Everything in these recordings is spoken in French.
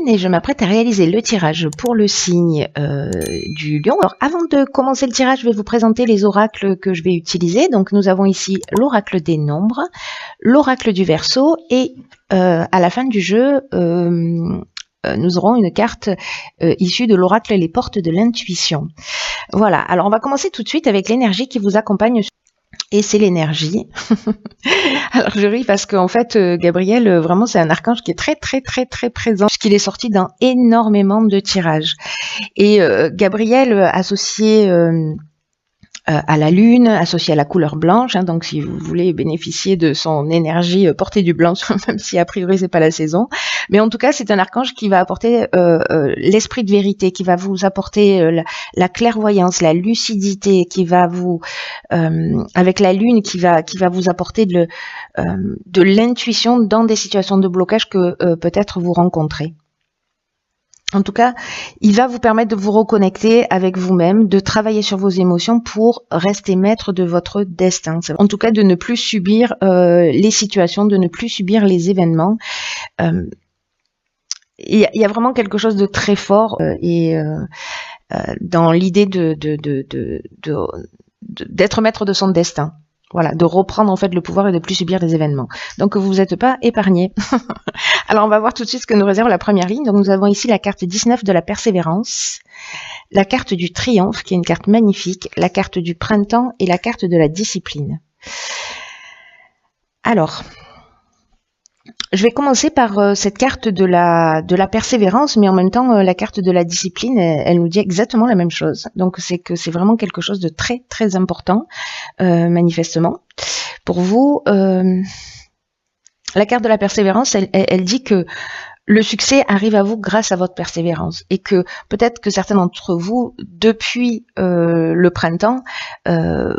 Caroline et je m'apprête à réaliser le tirage pour le signe du lion. Alors avant de commencer le tirage, je vais vous présenter les oracles que je vais utiliser. Donc nous avons ici l'oracle des nombres, l'oracle du Verseau et à la fin du jeu, nous aurons une carte issue de l'oracle Les Portes de l'Intuition. Voilà, alors on va commencer tout de suite avec l'énergie qui vous accompagne. Et c'est l'énergie. Alors je ris parce qu'en fait, Gabriel, vraiment c'est un archange qui est très présent, puisqu'il est sorti dans énormément de tirages. Et Gabriel associé à la lune, associé à la couleur blanche, hein, donc si vous voulez bénéficier de son énergie, portez du blanc, même si a priori c'est pas la saison. Mais en tout cas, c'est un archange qui va apporter l'esprit de vérité, qui va vous apporter la clairvoyance, la lucidité, qui va vous, avec la lune, qui va vous apporter de l'intuition dans des situations de blocage que peut-être vous rencontrez. En tout cas, il va vous permettre de vous reconnecter avec vous-même, de travailler sur vos émotions pour rester maître de votre destin. En tout cas, de ne plus subir les situations, de ne plus subir les événements. Il y a vraiment quelque chose de très fort dans l'idée d'être maître de son destin. Voilà, de reprendre en fait le pouvoir et de plus subir les événements. Donc vous n'êtes pas épargné. Alors on va voir tout de suite ce que nous réserve la première ligne. Donc nous avons ici la carte 19 de la persévérance, la carte du triomphe qui est une carte magnifique, la carte du printemps et la carte de la discipline. Alors, je vais commencer par cette carte de la persévérance, mais en même temps la carte de la discipline, elle nous dit exactement la même chose. Donc c'est que c'est vraiment quelque chose de très important, manifestement. Pour vous, la carte de la persévérance, elle dit que le succès arrive à vous grâce à votre persévérance et que peut-être que certains d'entre vous, depuis le printemps,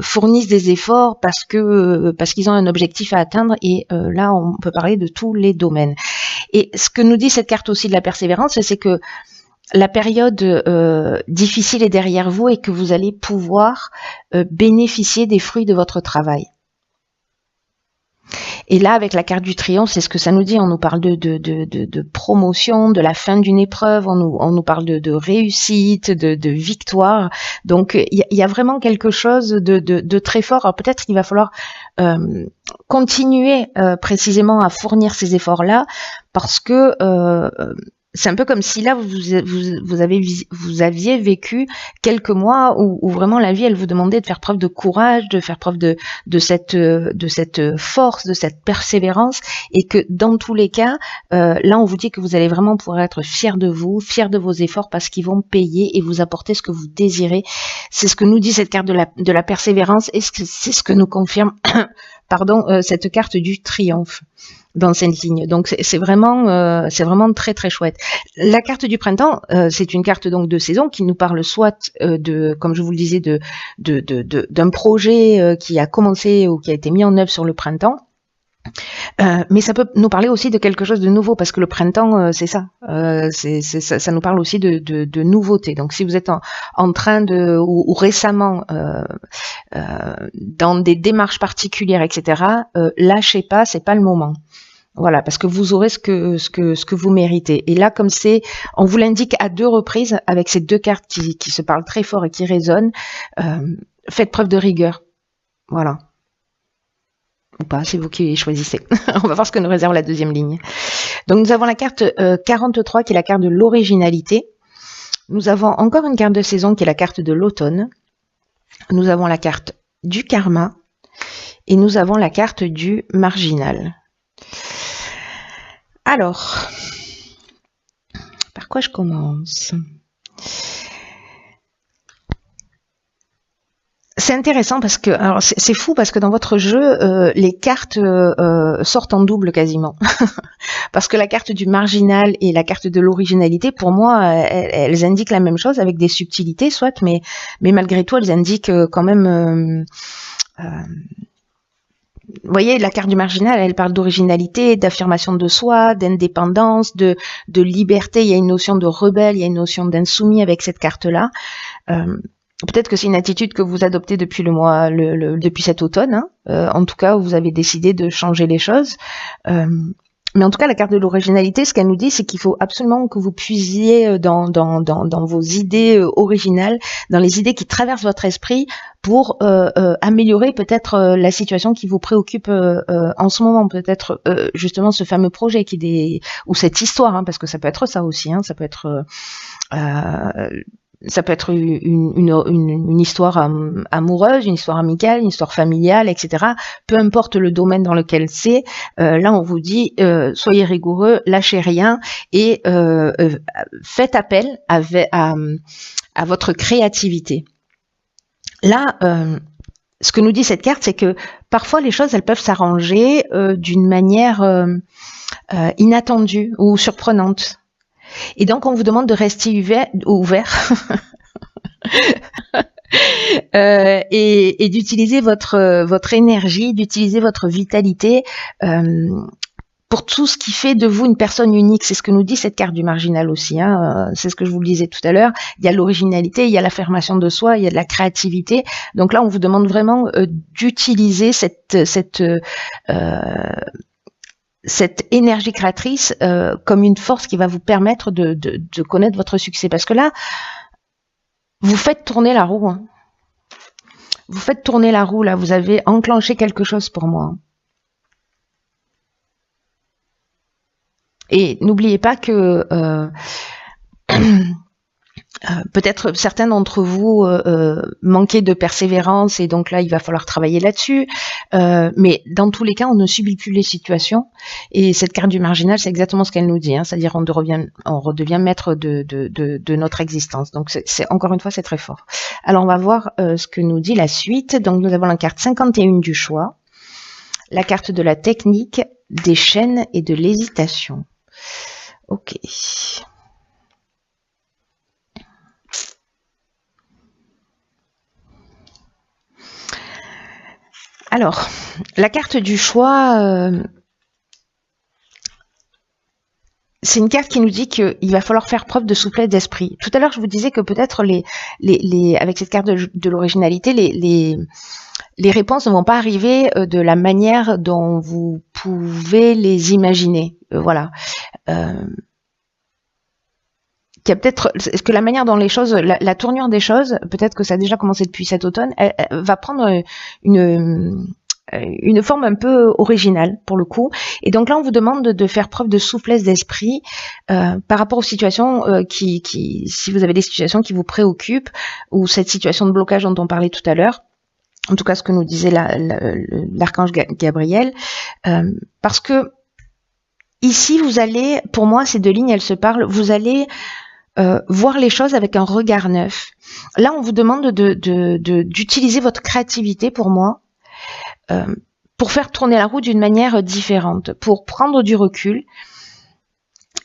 fournissent des efforts parce qu'ils ont un objectif à atteindre et là, on peut parler de tous les domaines. Et ce que nous dit cette carte aussi de la persévérance, c'est que la période difficile est derrière vous et que vous allez pouvoir bénéficier des fruits de votre travail. Et là, avec la carte du triomphe, c'est ce que ça nous dit. On nous parle de promotion, de la fin d'une épreuve, on nous parle de réussite, de victoire. Donc, il y a vraiment quelque chose de très fort. Alors peut-être qu'il va falloir continuer précisément à fournir ces efforts-là, parce que c'est un peu comme si là vous aviez vécu quelques mois où vraiment la vie elle vous demandait de faire preuve de courage, de faire preuve de cette force, de cette persévérance, et que dans tous les cas là on vous dit que vous allez vraiment pouvoir être fiers de vous, fiers de vos efforts, parce qu'ils vont payer et vous apporter ce que vous désirez. C'est ce que nous dit cette carte de la persévérance et c'est ce que nous confirme cette carte du triomphe dans cette ligne. Donc c'est vraiment très chouette. La carte du printemps, c'est une carte donc de saison qui nous parle soit comme je vous le disais, d'un projet qui a commencé ou qui a été mis en œuvre sur le printemps. Mais ça peut nous parler aussi de quelque chose de nouveau, parce que le printemps, c'est ça. Ça nous parle aussi de nouveautés. Donc, si vous êtes en train ou récemment dans des démarches particulières, etc., lâchez pas, c'est pas le moment. Voilà, parce que vous aurez ce que vous méritez. Et là, comme on vous l'indique à 2 reprises avec ces 2 cartes qui se parlent très fort et qui résonnent, faites preuve de rigueur. Voilà. Ou pas, c'est vous qui choisissez. On va voir ce que nous réserve la deuxième ligne. Donc nous avons la carte 43 qui est la carte de l'originalité. Nous avons encore une carte de saison qui est la carte de l'automne. Nous avons la carte du karma et nous avons la carte du marginal. Alors, par quoi je commence ? C'est intéressant parce que, alors c'est fou parce que dans votre jeu, les cartes sortent en double quasiment. Parce que la carte du marginal et la carte de l'originalité, pour moi, elles indiquent la même chose avec des subtilités, soit, mais malgré tout, elles indiquent quand même... vous voyez, la carte du marginal, elle parle d'originalité, d'affirmation de soi, d'indépendance, de liberté. Il y a une notion de rebelle, il y a une notion d'insoumis avec cette carte-là. Peut-être que c'est une attitude que vous adoptez depuis depuis cet automne. Hein. En tout cas, vous avez décidé de changer les choses. Mais en tout cas, la carte de l'originalité, ce qu'elle nous dit, c'est qu'il faut absolument que vous puisiez dans vos idées originales, dans les idées qui traversent votre esprit pour améliorer peut-être la situation qui vous préoccupe en ce moment, peut-être justement ce fameux projet ou cette histoire, hein, parce que ça peut être ça aussi, hein, ça peut être une histoire amoureuse, une histoire amicale, une histoire familiale, etc. Peu importe le domaine dans lequel c'est, là on vous dit soyez rigoureux, lâchez rien et faites appel à votre créativité. Là, ce que nous dit cette carte, c'est que parfois les choses elles peuvent s'arranger d'une manière inattendue ou surprenante. Et donc, on vous demande de rester ouvert et d'utiliser votre énergie, d'utiliser votre vitalité pour tout ce qui fait de vous une personne unique. C'est ce que nous dit cette carte du marginal aussi. Hein. C'est ce que je vous le disais tout à l'heure. Il y a l'originalité, il y a l'affirmation de soi, il y a de la créativité. Donc là, on vous demande vraiment d'utiliser cette énergie créatrice comme une force qui va vous permettre de connaître votre succès. Parce que là, vous faites tourner la roue. Hein. Vous faites tourner la roue, là. Vous avez enclenché quelque chose pour moi. Et n'oubliez pas que peut-être certains d'entre vous manquaient de persévérance et donc là il va falloir travailler là-dessus, mais dans tous les cas on ne subit plus les situations et cette carte du marginal c'est exactement ce qu'elle nous dit, hein, c'est-à-dire on redevient maître de notre existence. Donc c'est encore une fois c'est très fort. Alors on va voir ce que nous dit la suite. Donc nous avons la carte 51 du choix, la carte de la technique, des chaînes et de l'hésitation. Ok. Alors, la carte du choix, c'est une carte qui nous dit qu'il va falloir faire preuve de souplesse d'esprit. Tout à l'heure, je vous disais que peut-être avec cette carte de l'originalité, les réponses ne vont pas arriver de la manière dont vous pouvez les imaginer. Voilà. Qu'il y a peut-être, est-ce que la manière dont les choses, la tournure des choses, peut-être que ça a déjà commencé depuis cet automne, elle va prendre une forme un peu originale pour le coup. Et donc là, on vous demande de faire preuve de souplesse d'esprit par rapport aux situations si vous avez des situations qui vous préoccupent ou cette situation de blocage dont on parlait tout à l'heure. En tout cas, ce que nous disait l'archange Gabriel, parce que ici, vous allez, pour moi, ces deux lignes, elles se parlent. Vous allez voir les choses avec un regard neuf. Là, on vous demande d'utiliser votre créativité, pour moi, pour faire tourner la roue d'une manière différente, pour prendre du recul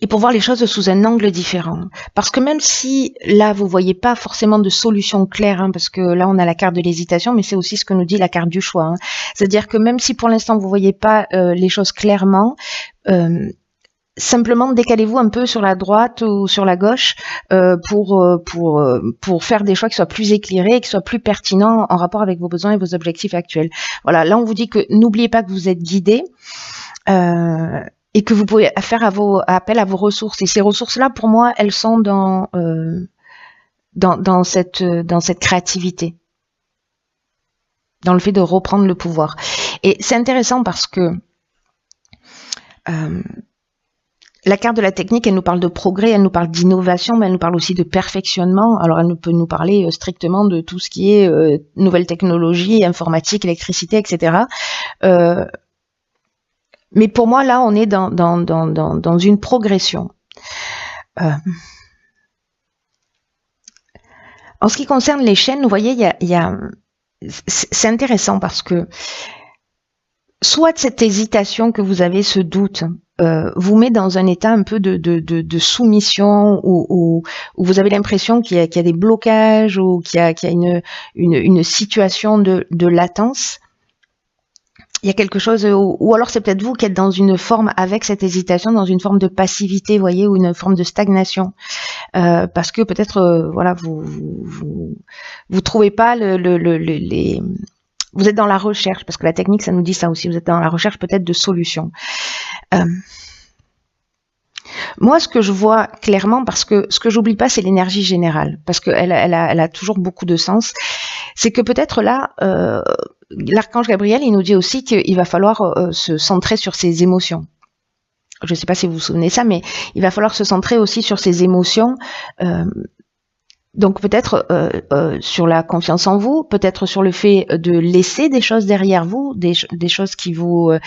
et pour voir les choses sous un angle différent. Parce que même si là, vous voyez pas forcément de solution claire, hein, parce que là, on a la carte de l'hésitation, mais c'est aussi ce que nous dit la carte du choix. Hein. C'est-à-dire que même si pour l'instant, vous voyez pas les choses clairement, simplement décalez-vous un peu sur la droite ou sur la gauche pour faire des choix qui soient plus éclairés et qui soient plus pertinents en rapport avec vos besoins et vos objectifs actuels. Voilà, là on vous dit que n'oubliez pas que vous êtes guidé et que vous pouvez faire appel à vos ressources. Et ces ressources-là, pour moi, elles sont dans cette créativité, dans le fait de reprendre le pouvoir. Et c'est intéressant parce que la carte de la technique, elle nous parle de progrès, elle nous parle d'innovation, mais elle nous parle aussi de perfectionnement. Alors, elle peut nous parler strictement de tout ce qui est nouvelles technologies, informatique, électricité, etc. Mais pour moi, là, on est dans une progression. En ce qui concerne les chaînes, vous voyez, c'est intéressant parce que soit cette hésitation que vous avez, ce doute, vous met dans un état un peu de soumission où vous avez l'impression qu'il y a des blocages ou qu'il y a une situation de latence. Il y a quelque chose, ou alors c'est peut-être vous qui êtes dans une forme avec cette hésitation, dans une forme de passivité, vous voyez, ou une forme de stagnation, parce que peut-être, voilà, vous trouvez pas vous êtes dans la recherche, parce que la technique, ça nous dit ça aussi, vous êtes dans la recherche peut-être de solutions. Moi, ce que je vois clairement, parce que ce que j'oublie pas, c'est l'énergie générale, parce qu'elle elle a toujours beaucoup de sens, c'est que peut-être là, l'archange Gabriel, il nous dit aussi qu'il va falloir se centrer sur ses émotions. Je ne sais pas si vous vous souvenez ça, mais il va falloir se centrer aussi sur ses émotions. Donc peut-être sur la confiance en vous, peut-être sur le fait de laisser des choses derrière vous, des choses qui vous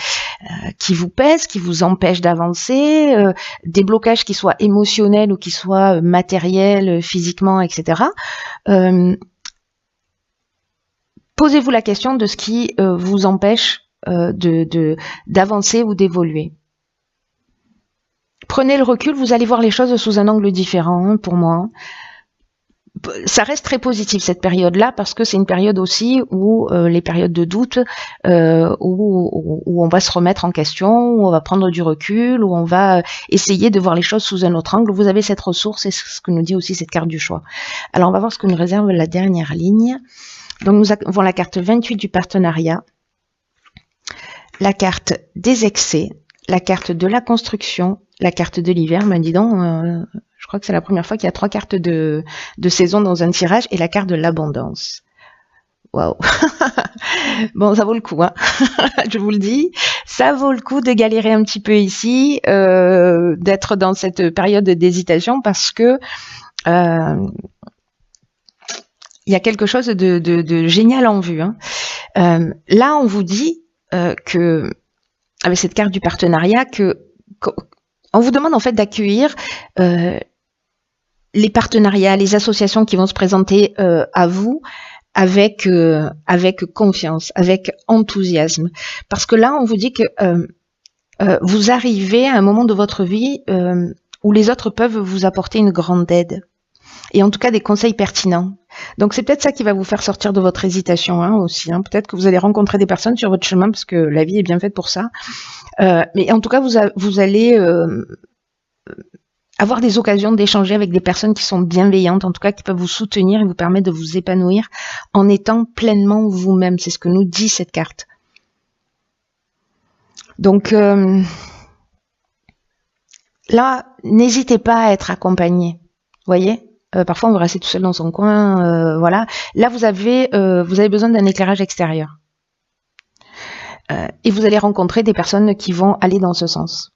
pèsent, qui vous empêchent d'avancer, des blocages qui soient émotionnels ou qui soient matériels, physiquement, etc. Posez-vous la question de ce qui vous empêche d'avancer ou d'évoluer. Prenez le recul, vous allez voir les choses sous un angle différent, hein, pour moi. Ça reste très positif cette période-là parce que c'est une période aussi où les périodes de doute, où on va se remettre en question, où on va prendre du recul, où on va essayer de voir les choses sous un autre angle. Vous avez cette ressource et c'est ce que nous dit aussi cette carte du choix. Alors on va voir ce que nous réserve la dernière ligne. Donc nous avons la carte 28 du partenariat, la carte des excès, la carte de la construction, la carte de l'hiver. Ben dis donc, je crois que c'est la première fois qu'il y a 3 cartes de saison dans un tirage, et la carte de l'abondance. Waouh. Bon, ça vaut le coup, hein. Je vous le dis, ça vaut le coup de galérer un petit peu ici, d'être dans cette période d'hésitation, parce que il y a quelque chose de génial en vue, hein. Là, on vous dit que, avec cette carte du partenariat, on vous demande en fait d'accueillir les partenariats, les associations qui vont se présenter à vous avec confiance, avec enthousiasme. Parce que là, on vous dit que vous arrivez à un moment de votre vie où les autres peuvent vous apporter une grande aide. Et en tout cas des conseils pertinents. Donc c'est peut-être ça qui va vous faire sortir de votre hésitation, hein, aussi. Hein. Peut-être que vous allez rencontrer des personnes sur votre chemin, parce que la vie est bien faite pour ça. Mais en tout cas, vous allez avoir des occasions d'échanger avec des personnes qui sont bienveillantes, en tout cas qui peuvent vous soutenir et vous permettre de vous épanouir en étant pleinement vous-même. C'est ce que nous dit cette carte. Donc là, n'hésitez pas à être accompagné. Vous voyez ? Parfois, on veut rester tout seul dans son coin, voilà. Là, vous avez besoin d'un éclairage extérieur. Et vous allez rencontrer des personnes qui vont aller dans ce sens.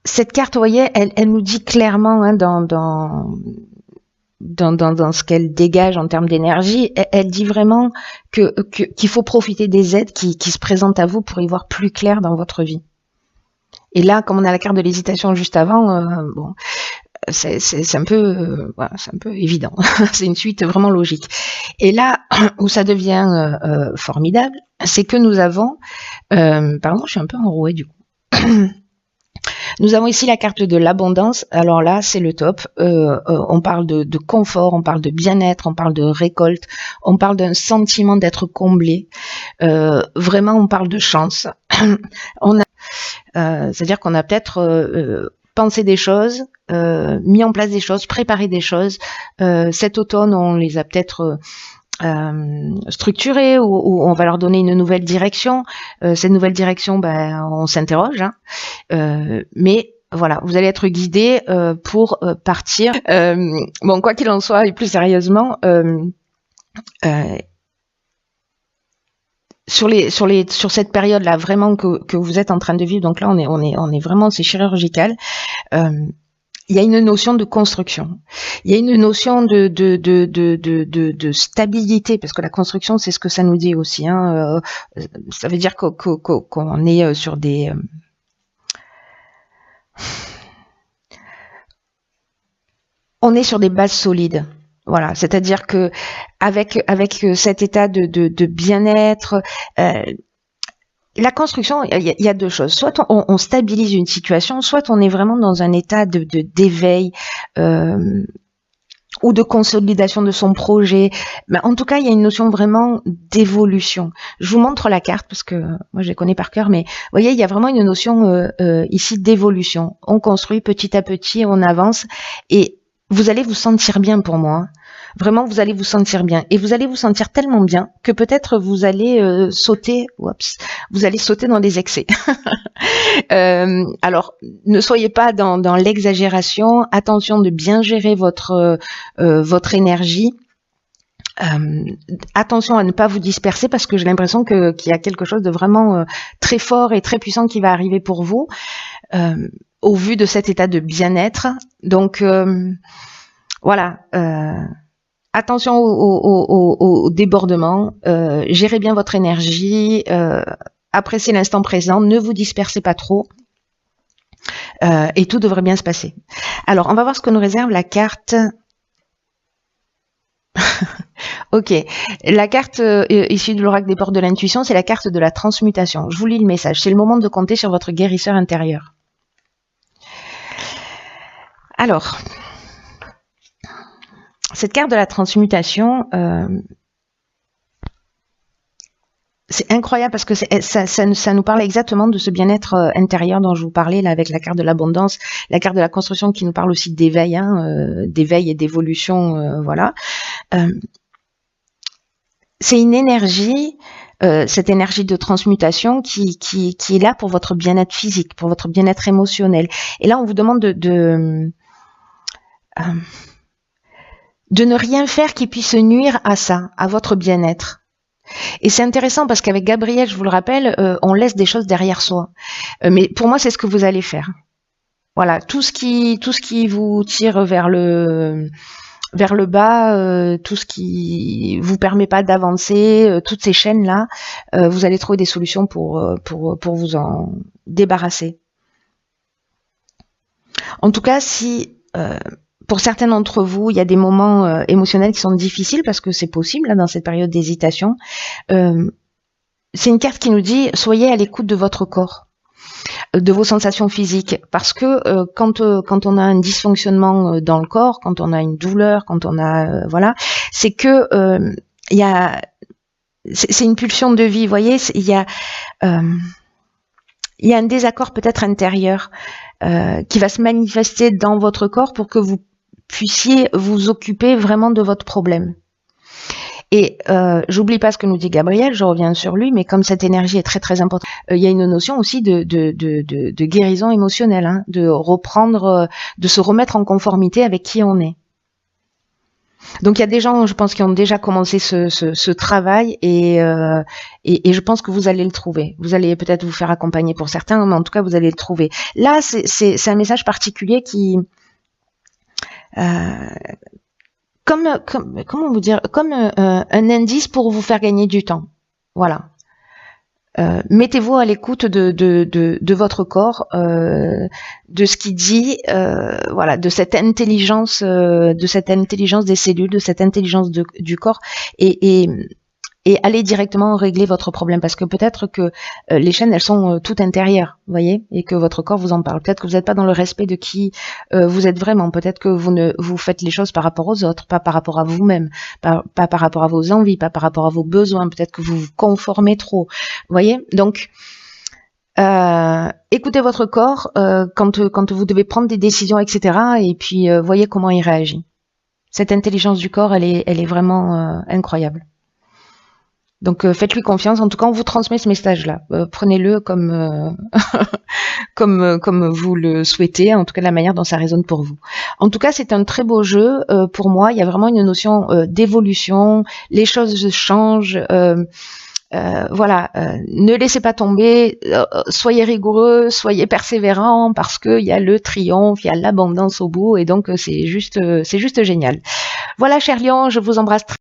Cette carte, vous voyez, elle nous dit clairement, hein, dans ce qu'elle dégage en termes d'énergie, elle dit vraiment qu'il faut profiter des aides qui se présentent à vous pour y voir plus clair dans votre vie. Et là, comme on a la carte de l'hésitation juste avant, bon, c'est un peu, voilà, c'est un peu évident. C'est une suite vraiment logique. Et là où ça devient formidable, c'est que nous avons, pardon, je suis un peu enrouée du coup. Nous avons ici la carte de l'abondance. Alors là, c'est le top. On parle de confort, on parle de bien-être, on parle de récolte, on parle d'un sentiment d'être comblé. Vraiment, on parle de chance. C'est-à-dire qu'on a peut-être pensé des choses, mis en place des choses, préparé des choses. Cet automne, on les a peut-être structurées, ou on va leur donner une nouvelle direction. Cette nouvelle direction, ben, on s'interroge, hein. Mais voilà, vous allez être guidés pour partir. Bon, quoi qu'il en soit, et plus sérieusement, sur cette période-là, vraiment que vous êtes en train de vivre, donc là on est vraiment, c'est chirurgical. Il y a une notion de construction. Il y a une notion de stabilité, parce que la construction, c'est ce que ça nous dit aussi, hein. Ça veut dire qu'on est sur des on est sur des bases solides. Voilà, c'est-à-dire que avec cet état de bien-être, la construction, il y a deux choses. Soit on stabilise une situation, soit on est vraiment dans un état d'éveil ou de consolidation de son projet. Mais en tout cas, il y a une notion vraiment d'évolution. Je vous montre la carte parce que moi je les connais par cœur, mais vous voyez, il y a vraiment une notion ici d'évolution. On construit petit à petit, on avance, et vous allez vous sentir bien, pour moi. Vraiment, vous allez vous sentir bien. Et vous allez vous sentir tellement bien que peut-être vous allez sauter, vous allez sauter dans les excès. Alors, ne soyez pas dans l'exagération. Attention de bien gérer votre énergie. Attention à ne pas vous disperser parce que j'ai l'impression qu'il y a quelque chose de vraiment très fort et très puissant qui va arriver pour vous au vu de cet état de bien-être. Donc voilà, attention au débordement, gérez bien votre énergie, appréciez l'instant présent, ne vous dispersez pas trop et tout devrait bien se passer. Alors on va voir ce que nous réserve la carte. Ok, la carte issue de l'oracle des portes de l'intuition, c'est la carte de la transmutation. Je vous lis le message. C'est le moment de compter sur votre guérisseur intérieur. Alors, cette carte de la transmutation, c'est incroyable parce que ça nous parle exactement de ce bien-être intérieur dont je vous parlais là avec la carte de l'abondance, la carte de la construction qui nous parle aussi d'éveil, d'éveil et d'évolution, voilà. C'est une énergie, cette énergie de transmutation qui est là pour votre bien-être physique, pour votre bien-être émotionnel. Et là, on vous demande de ne rien faire qui puisse nuire à ça, à votre bien-être. Et c'est intéressant parce qu'avec Gabriel, je vous le rappelle, on laisse des choses derrière soi. Mais pour moi, c'est ce que vous allez faire. Voilà, tout ce qui vous tire vers le bas, tout ce qui vous permet pas d'avancer, toutes ces chaînes-là, vous allez trouver des solutions pour vous en débarrasser. En tout cas, si pour certains d'entre vous, il y a des moments émotionnels qui sont difficiles, parce que c'est possible là, dans cette période d'hésitation, c'est une carte qui nous dit « Soyez à l'écoute de votre corps ». De vos sensations physiques, parce que quand on a un dysfonctionnement dans le corps, quand on a une douleur, quand on a c'est que c'est une pulsion de vie, vous voyez, il y a un désaccord peut-être intérieur qui va se manifester dans votre corps pour que vous puissiez vous occuper vraiment de votre problème. Et j'oublie pas ce que nous dit Gabriel, je reviens sur lui, mais comme cette énergie est très très importante, il y a une notion aussi de guérison émotionnelle, hein, de reprendre, de se remettre en conformité avec qui on est. Donc il y a des gens, je pense, qui ont déjà commencé ce travail et je pense que vous allez le trouver. Vous allez peut-être vous faire accompagner pour certains, mais en tout cas vous allez le trouver. Là, c'est un message particulier qui comment vous dire, comme un indice pour vous faire gagner du temps. Voilà. Mettez-vous à l'écoute de votre corps, de ce qu'il dit, voilà, de cette intelligence des cellules, de cette intelligence du corps, et allez directement régler votre problème, parce que peut-être que les chaînes, elles sont toutes intérieures, vous voyez, et que votre corps vous en parle. Peut-être que vous n'êtes pas dans le respect de qui vous êtes vraiment. Peut-être que vous faites les choses par rapport aux autres, pas par rapport à vous-même, pas par rapport à vos envies, pas par rapport à vos besoins. Peut-être que vous vous conformez trop, vous voyez. Donc, écoutez votre corps quand vous devez prendre des décisions, etc. Et puis voyez comment il réagit. Cette intelligence du corps, elle est vraiment incroyable. Donc faites-lui confiance. En tout cas, on vous transmet ce message-là. Prenez-le comme comme vous le souhaitez, en tout cas de la manière dont ça résonne pour vous. En tout cas, c'est un très beau jeu pour moi. Il y a vraiment une notion d'évolution. Les choses changent. Voilà, ne laissez pas tomber. Soyez rigoureux, soyez persévérants, parce qu'il y a le triomphe, il y a l'abondance au bout, et donc c'est juste génial. Voilà, chers lions, je vous embrasse très